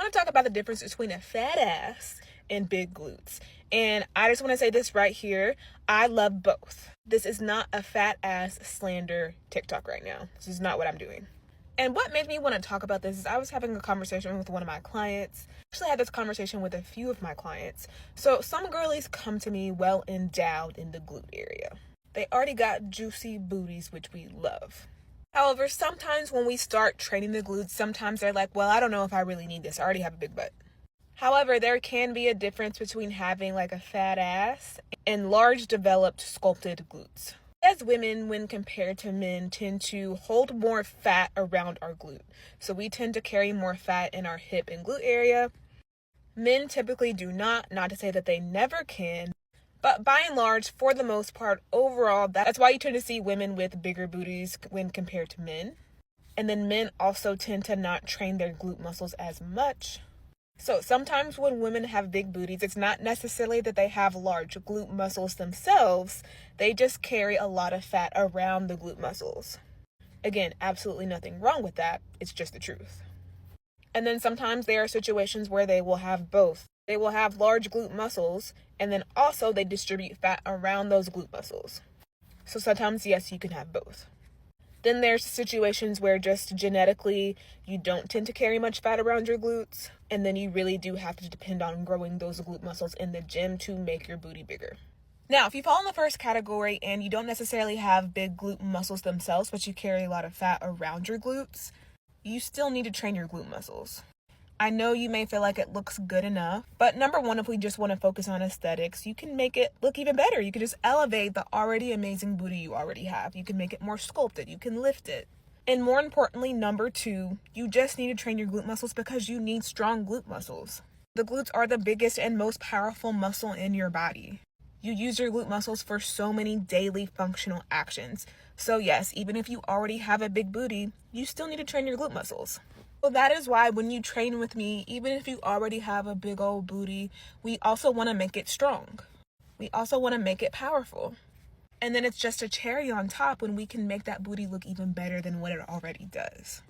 want to talk about the difference between a fat ass and big glutes. And I just want to say this right here. I love both. This is not a fat ass slander TikTok right now. This is not what I'm doing. And what made me want to talk about this is I was having a conversation with one of my clients. Actually, I had this conversation with a few of my clients. So some girlies come to me well endowed in the glute area. They already got juicy booties, which we love. However, sometimes when we start training the glutes, sometimes they're like, well, I don't know if I really need this. I already have a big butt. However, there can be a difference between having like a fat ass and large developed sculpted glutes. As women, when compared to men, tend to hold more fat around our glute. So we tend to carry more fat in our hip and glute area. Men typically do not to say that they never can. But by and large, for the most part, overall, that's why you tend to see women with bigger booties when compared to men. And then men also tend to not train their glute muscles as much. So sometimes when women have big booties, it's not necessarily that they have large glute muscles themselves. They just carry a lot of fat around the glute muscles. Again, absolutely nothing wrong with that. It's just the truth. And then sometimes there are situations where they will have both. They will have large glute muscles, and then also they distribute fat around those glute muscles. So sometimes, yes, you can have both. Then there's situations where just genetically you don't tend to carry much fat around your glutes, and then you really do have to depend on growing those glute muscles in the gym to make your booty bigger. Now, if you fall in the first category and you don't necessarily have big glute muscles themselves, but you carry a lot of fat around your glutes, you still need to train your glute muscles. I know you may feel like it looks good enough, but number one, if we just want to focus on aesthetics, you can make it look even better. You can just elevate the already amazing booty you already have. You can make it more sculpted. You can lift it. And more importantly, number two, you just need to train your glute muscles because you need strong glute muscles. The glutes are the biggest and most powerful muscle in your body. You use your glute muscles for so many daily functional actions. So yes, even if you already have a big booty, you still need to train your glute muscles. So that is why when you train with me, even if you already have a big old booty, we also want to make it strong. We also want to make it powerful. And then it's just a cherry on top when we can make that booty look even better than what it already does.